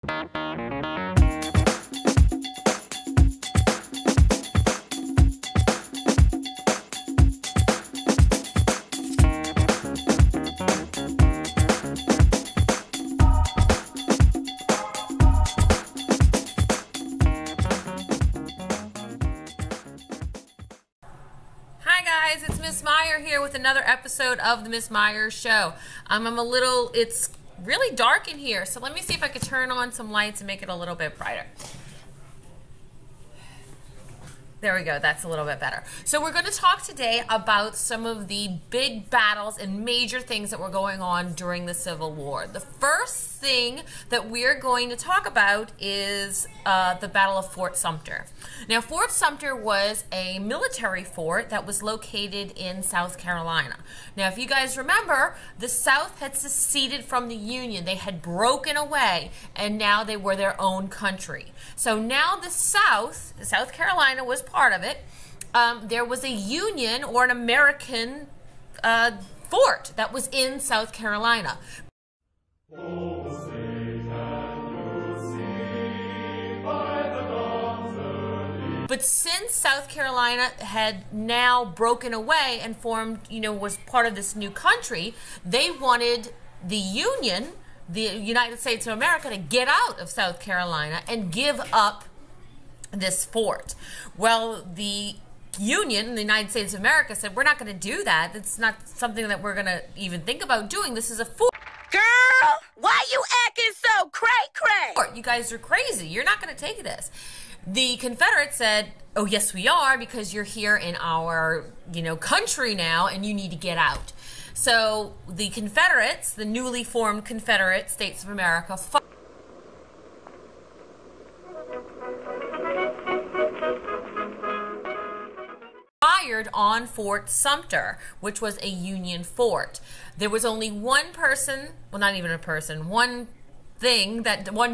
It's Miss Meyer here with another episode of the Miss Meyer Show. It's really dark in here, so let me see if I can turn on some lights and make it a little bit brighter. There we go, that's a little bit better. So we're going to talk today about some of the big battles and major things that were going on during the Civil War. The first thing that we're going to talk about is the Battle of Fort Sumter. Now, Fort Sumter was a military fort that was located in South Carolina. Now, if you guys remember, the South had seceded from the Union. They had broken away, and now they were their own country. So now the South Carolina was part of it. There was a Union or an American fort that was in South Carolina. But since South Carolina had now broken away and formed, was part of this new country, they wanted the Union, the United States of America, to get out of South Carolina and give up this fort. Well, the Union, the United States of America, said, we're not going to do that. It's not something that we're going to even think about doing. This is a fort. Girl, why you acting so cray-cray? You guys are crazy. You're not going to take this. The Confederates said, oh, yes, we are, because you're here in our, country now, and you need to get out. So the Confederates, the newly formed Confederate States of America, fired on Fort Sumter, which was a Union fort. There was only one person, well, not even a person, one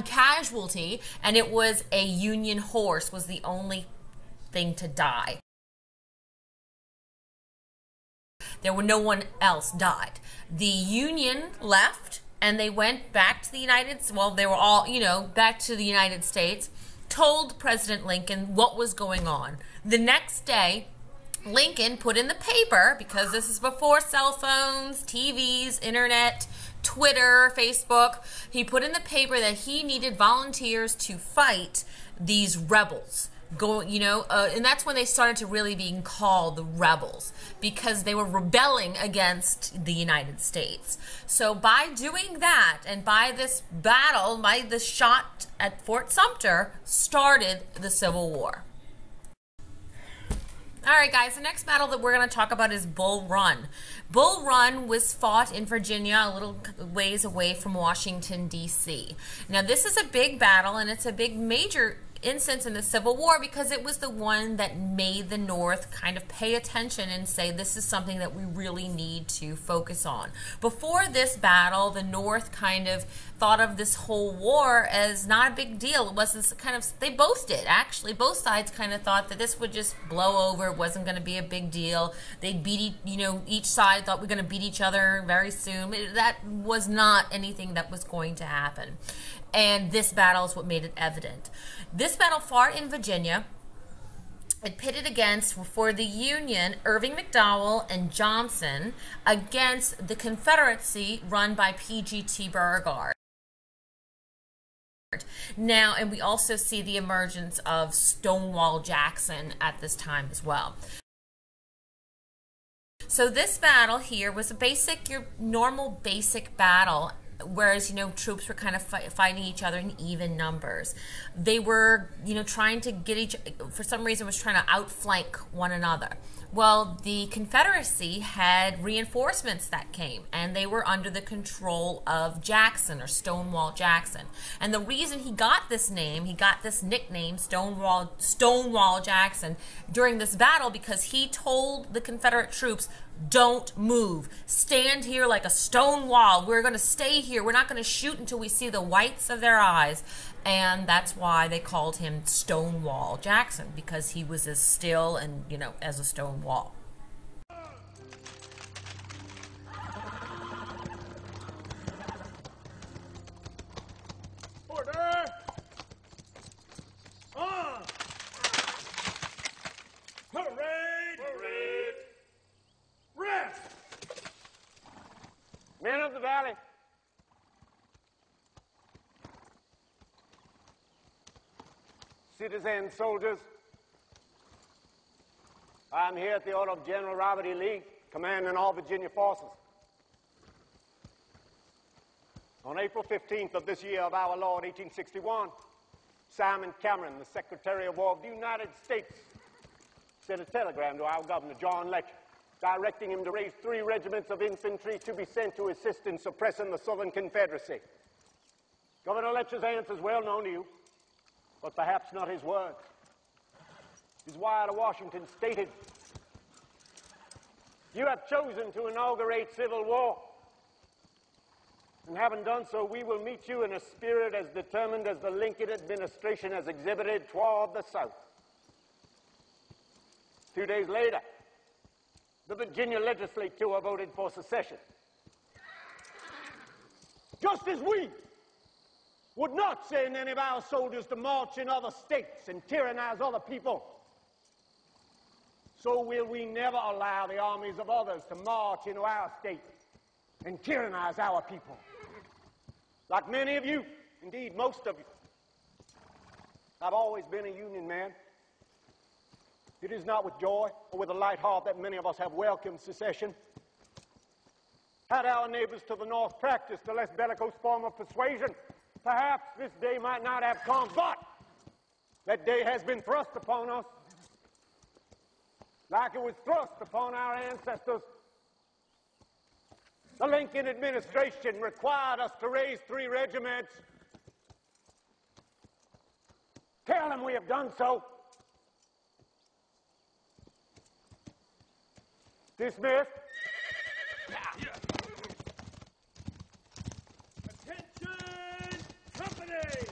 casualty, and it was a Union horse was the only thing to die. No one else died. The Union left, and they went back to the they were all, back to the United States, told President Lincoln what was going on. The next day, Lincoln put in the paper, because this is before cell phones, TVs, internet, Twitter, Facebook, he put in the paper that he needed volunteers to fight these rebels. And that's when they started to really being called the rebels, because they were rebelling against the United States. So by doing that, and by this battle, by the shot at Fort Sumter, started the Civil War. All right, guys, the next battle that we're going to talk about is Bull Run. Bull Run was fought in Virginia, a little ways away from Washington, D.C. Now, this is a big battle, and it's a big major instance in the Civil War, because it was the one that made the North kind of pay attention and say, this is something that we really need to focus on. Before this battle, the North kind of thought of this whole war as not a big deal. It wasn't they both did, actually. Both sides kind of thought that this would just blow over. It wasn't going to be a big deal. They'd beat, each side thought we're going to beat each other very soon. That was not anything that was going to happen. And this battle is what made it evident. This battle fought in Virginia. It pitted against, for the Union, Irving McDowell and Johnson, against the Confederacy run by P.G.T. Beauregard. Now, and we also see the emergence of Stonewall Jackson at this time as well. So this battle here was your normal basic battle, whereas, troops were kind of fighting each other in even numbers. They were, trying to for some reason, was trying to outflank one another. Well, the Confederacy had reinforcements that came, and they were under the control of Jackson, or Stonewall Jackson. And the reason he got this name, he got this nickname, Stonewall Jackson, during this battle, because he told the Confederate troops, don't move. Stand here like a stone wall. We're going to stay here. We're not going to shoot until we see the whites of their eyes. And that's why they called him Stonewall Jackson, because he was as still and, as a stone wall. Order! citizen soldiers, I am here at the order of General Robert E. Lee, commanding all Virginia forces. On April 15th of this year of our Lord, 1861, Simon Cameron, the Secretary of War of the United States, sent a telegram to our governor, John Letcher, directing him to raise 3 regiments of infantry to be sent to assist in suppressing the Southern Confederacy. Governor Letcher's answer is well known to you, but perhaps not his words. His wire to Washington stated, "You have chosen to inaugurate civil war, and having done so, we will meet you in a spirit as determined as the Lincoln administration has exhibited toward the South." 2 days later, the Virginia legislature voted for secession. Just as we would not send any of our soldiers to march in other states and tyrannize other people, so will we never allow the armies of others to march into our state and tyrannize our people. Like many of you, indeed most of you, I've always been a Union man. It is not with joy or with a light heart that many of us have welcomed secession. Had our neighbors to the north practiced a less bellicose form of persuasion, perhaps this day might not have come, but that day has been thrust upon us like it was thrust upon our ancestors. The Lincoln administration required us to raise 3 regiments. Tell them we have done so. Dismissed. Attention, company!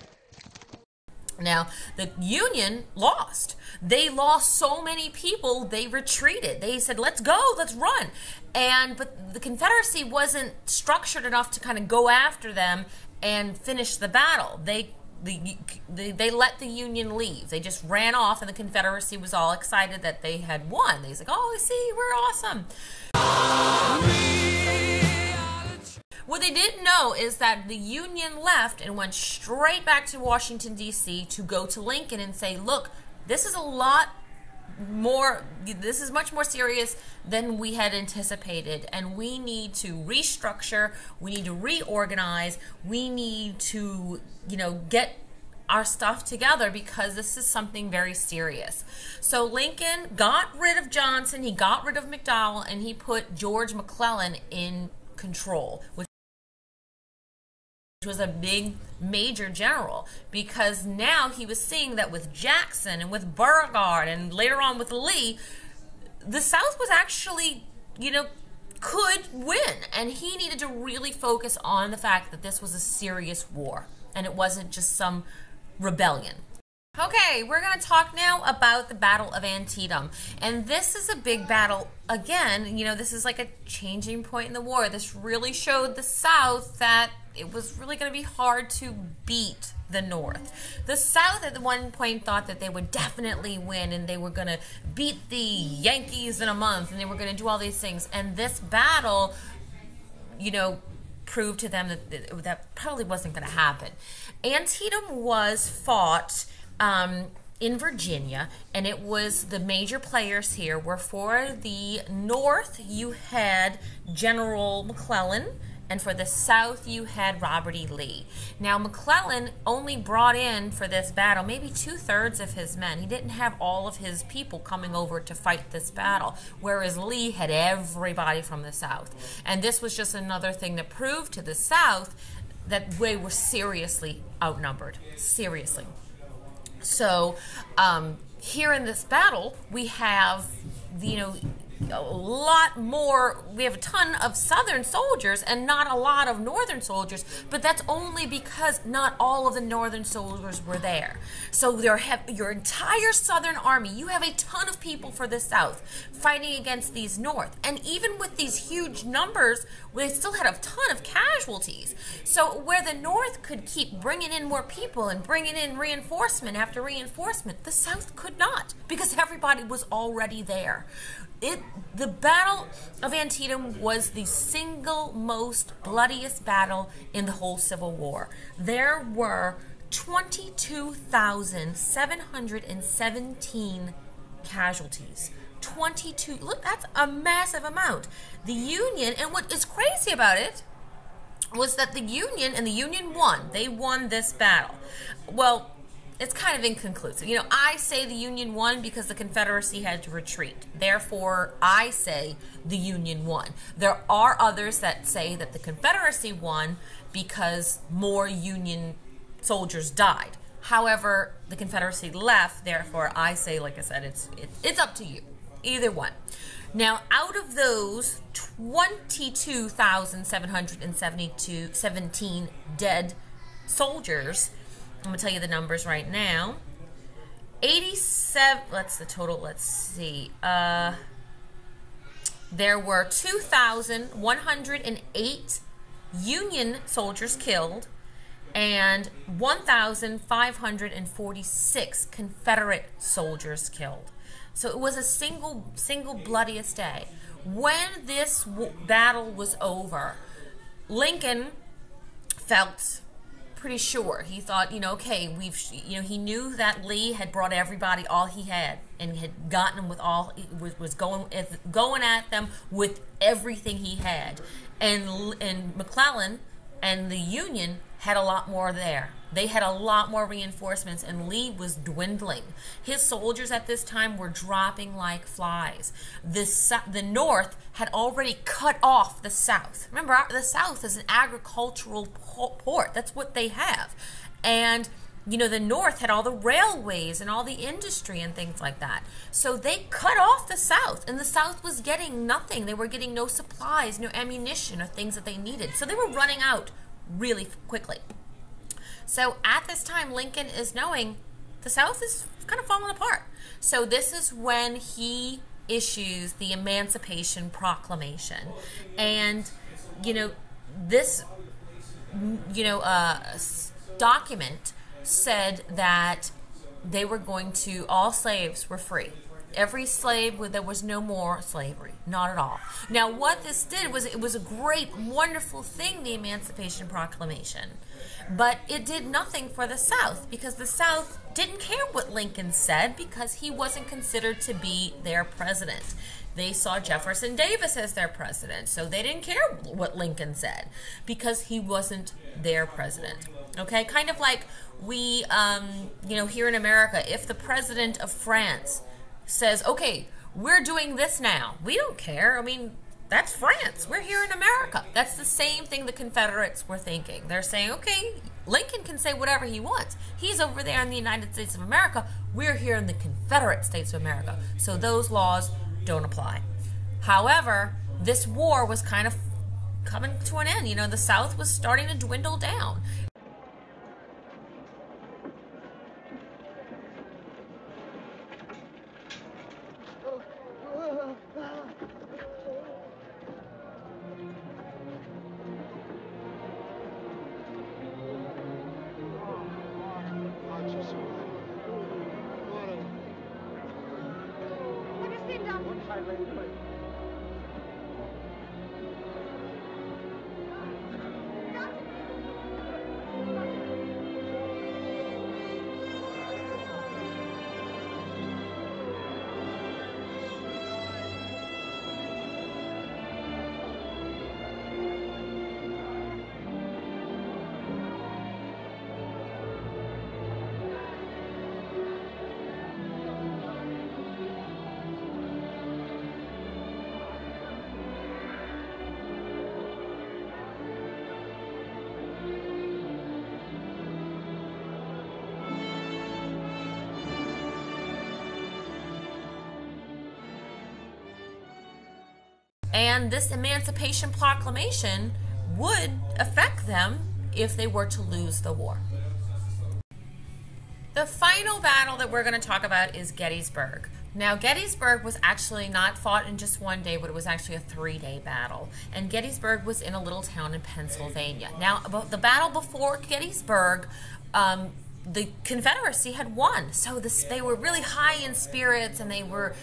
Now, the Union lost. They lost so many people, they retreated. They said, let's go, let's run. But the Confederacy wasn't structured enough to kind of go after them and finish the battle. They let the Union leave. They just ran off, and the Confederacy was all excited that they had won. They was like, oh, see, we're awesome. What they didn't know is that the Union left and went straight back to Washington, D.C. to go to Lincoln and say, look, this is much more serious than we had anticipated, and we need to restructure, we need to reorganize, we need to, get our stuff together because this is something very serious. So Lincoln got rid of Johnson, he got rid of McDowell, and he put George McClellan in control, which was a big major general, because now he was seeing that with Jackson and with Beauregard and later on with Lee, the South was actually, could win, and he needed to really focus on the fact that this was a serious war and it wasn't just some rebellion. Okay, we're going to talk now about the Battle of Antietam. And this is a big battle. Again, this is like a changing point in the war. This really showed the South that it was really going to be hard to beat the North. The South at one point thought that they would definitely win and they were going to beat the Yankees in a month and they were going to do all these things. And this battle, proved to them that that probably wasn't going to happen. Antietam was fought in Virginia, and it was the major players here were for the North you had General McClellan, and for the South you had Robert E. Lee. Now McClellan only brought in for this battle maybe 2/3 of his men. He didn't have all of his people coming over to fight this battle, whereas Lee had everybody from the South. And this was just another thing that proved to the South that they were seriously outnumbered. Seriously. So here in this battle, we have, a lot more, we have a ton of Southern soldiers and not a lot of Northern soldiers, but that's only because not all of the Northern soldiers were there. So your entire Southern army, you have a ton of people for the South fighting against these North. And even with these huge numbers, they still had a ton of casualties. So where the North could keep bringing in more people and bringing in reinforcement after reinforcement, the South could not, because everybody was already there. The Battle of Antietam was the single most bloodiest battle in the whole Civil War. There were 22,717 casualties. 22, look, that's a massive amount. The Union, and what is crazy about it was that the Union, and the Union won. They won this battle. Well, it's kind of inconclusive. You know, I say the Union won because the Confederacy had to retreat. Therefore, I say the Union won. There are others that say that the Confederacy won because more Union soldiers died. However, the Confederacy left. Therefore, I say, like I said, it's up to you. Either one. Now, out of those 22,717 dead soldiers, I'm going to tell you the numbers right now. 87, that's the total, let's see. There were 2,108 Union soldiers killed and 1,546 Confederate soldiers killed. So it was a single bloodiest day. When this battle was over, Lincoln felt pretty sure. He thought, you know, okay, he knew that Lee had brought everybody all he had and had gotten them with all, was going at them with everything he had. And McClellan and the Union had a lot more there. They had a lot more reinforcements, and Lee was dwindling. His soldiers at this time were dropping like flies. The North had already cut off the South. Remember, the South is an agricultural port. That's what they have. And, you know, the North had all the railways and all the industry and things like that. So they cut off the South, and the South was getting nothing. They were getting no supplies, no ammunition, or things that they needed. So they were running out really quickly. So at this time, Lincoln is knowing the South is kind of falling apart. So this is when he issues the Emancipation Proclamation. And, you know, this, document said that they were going to, all slaves were free. Every slave, there was no more slavery, not at all. Now, what this did was, it was a great, wonderful thing, the Emancipation Proclamation. But it did nothing for the South, because the South didn't care what Lincoln said, because he wasn't considered to be their president. They saw Jefferson Davis as their president, so they didn't care what Lincoln said, because he wasn't their president. Okay, kind of like we, here in America, if the president of France says, okay, we're doing this now, we don't care. I mean, that's France. We're here in America. That's the same thing the Confederates were thinking. They're saying, okay, Lincoln can say whatever he wants. He's over there in the United States of America. We're here in the Confederate States of America. So those laws don't apply. However, this war was kind of coming to an end. You know, the South was starting to dwindle down. And this Emancipation Proclamation would affect them if they were to lose the war. The final battle that we're going to talk about is Gettysburg. Now, Gettysburg was actually not fought in just one day, but it was actually a 3-day battle. And Gettysburg was in a little town in Pennsylvania. Now, about the battle before Gettysburg, the Confederacy had won. So they were really high in spirits, and they were,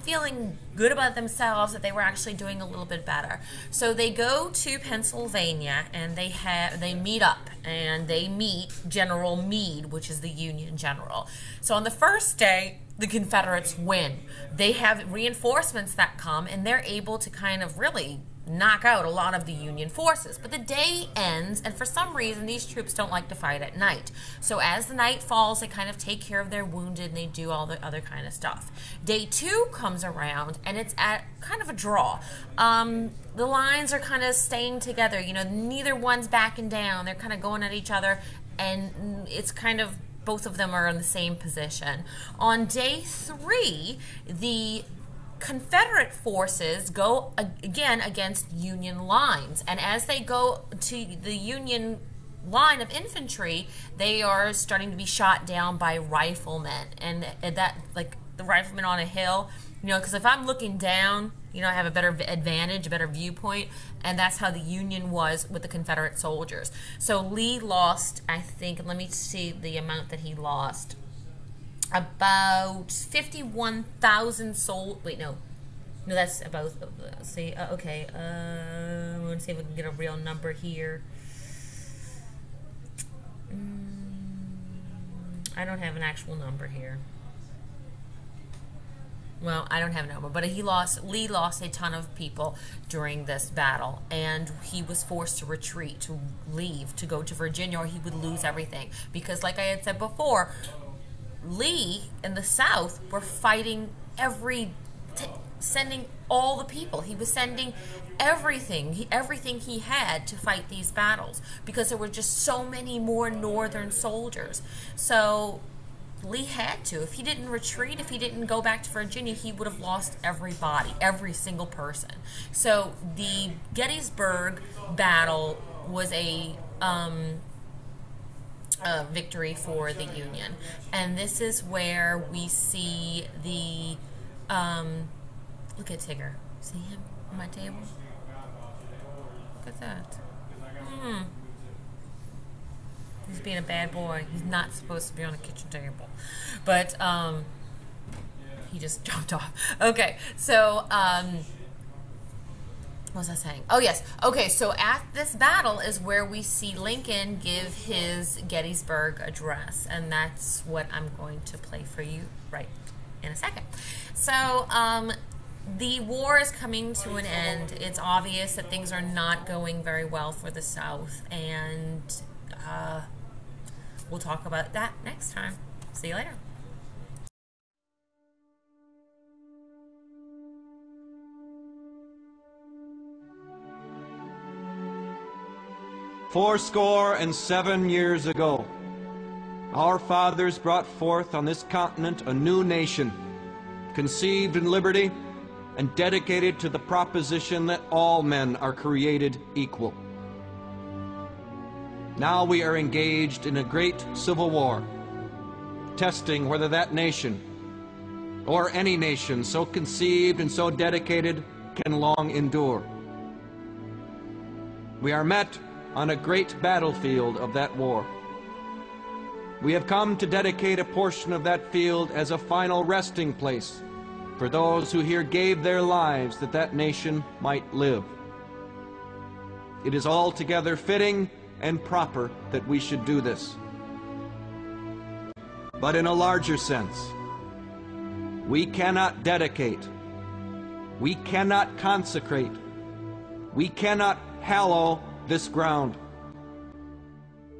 feeling good about themselves, that they were actually doing a little bit better. So they go to Pennsylvania and they meet up, and they meet General Meade, which is the Union general. So on the first day, the Confederates win. They have reinforcements that come, and they're able to kind of really knock out a lot of the Union forces. But the day ends, and for some reason these troops don't like to fight at night. So as the night falls, they kind of take care of their wounded, and they do all the other kind of stuff. Day 2 comes around, and it's at kind of a draw. The lines are kind of staying together. You know, neither one's backing down. They're kind of going at each other, and it's kind of both of them are in the same position. On day 3, the Confederate forces go again against Union lines, and as they go to the Union line of infantry, they are starting to be shot down by riflemen, and that, like the riflemen on a hill, you know, because if I'm looking down, you know, I have a better advantage, a better viewpoint, and that's how the Union was with the Confederate soldiers. So Lee lost, I think, let me see the amount that he lost. About 51,000 soldiers. Wait, no, that's about. See, okay. I want to see if we can get a real number here. I don't have an actual number here. Well, I don't have a number, but Lee lost a ton of people during this battle, and he was forced to retreat, to leave, to go to Virginia, or he would lose everything. Because, like I had said before, Lee in the South were fighting sending all the people. He was sending everything he had to fight these battles, because there were just so many more Northern soldiers. So Lee had to. If he didn't retreat, if he didn't go back to Virginia, he would have lost everybody, every single person. So the Gettysburg battle was a victory for the Union. And this is where we see the, look at Tigger. See him on my table? Look at that. He's being a bad boy. He's not supposed to be on a kitchen table. But, he just jumped off. Okay, so, what was I saying? Oh, yes. Okay, so at this battle is where we see Lincoln give his Gettysburg Address, and that's what I'm going to play for you right in a second. So, the war is coming to an end. It's obvious that things are not going very well for the South, and we'll talk about that next time. See you later. Fourscore-and-7 years ago, our fathers brought forth on this continent a new nation, conceived in liberty and dedicated to the proposition that all men are created equal. Now we are engaged in a great civil war, testing whether that nation, or any nation so conceived and so dedicated, can long endure. We are met on a great battlefield of that war. We have come to dedicate a portion of that field as a final resting place for those who here gave their lives that that nation might live. It is altogether fitting and proper that we should do this. But in a larger sense, we cannot dedicate, we cannot consecrate, we cannot hallow this ground.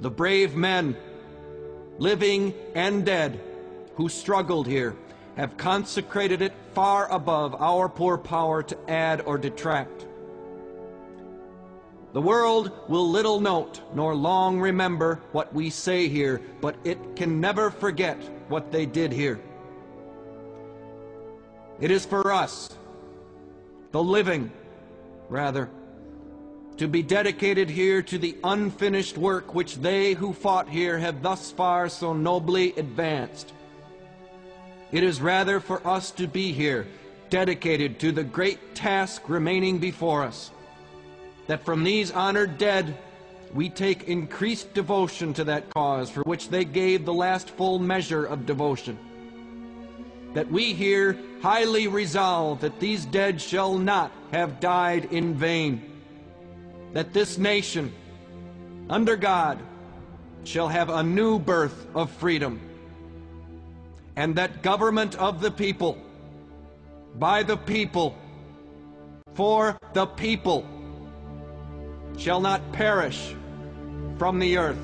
The brave men, living and dead, who struggled here, have consecrated it far above our poor power to add or detract. The world will little note nor long remember what we say here, but it can never forget what they did here. It is for us, the living, rather, to be dedicated here to the unfinished work which they who fought here have thus far so nobly advanced. It is rather for us to be here, dedicated to the great task remaining before us, that from these honored dead we take increased devotion to that cause for which they gave the last full measure of devotion. that we here highly resolve that these dead shall not have died in vain, that this nation, under God, shall have a new birth of freedom, and that government of the people, by the people, for the people, shall not perish from the earth.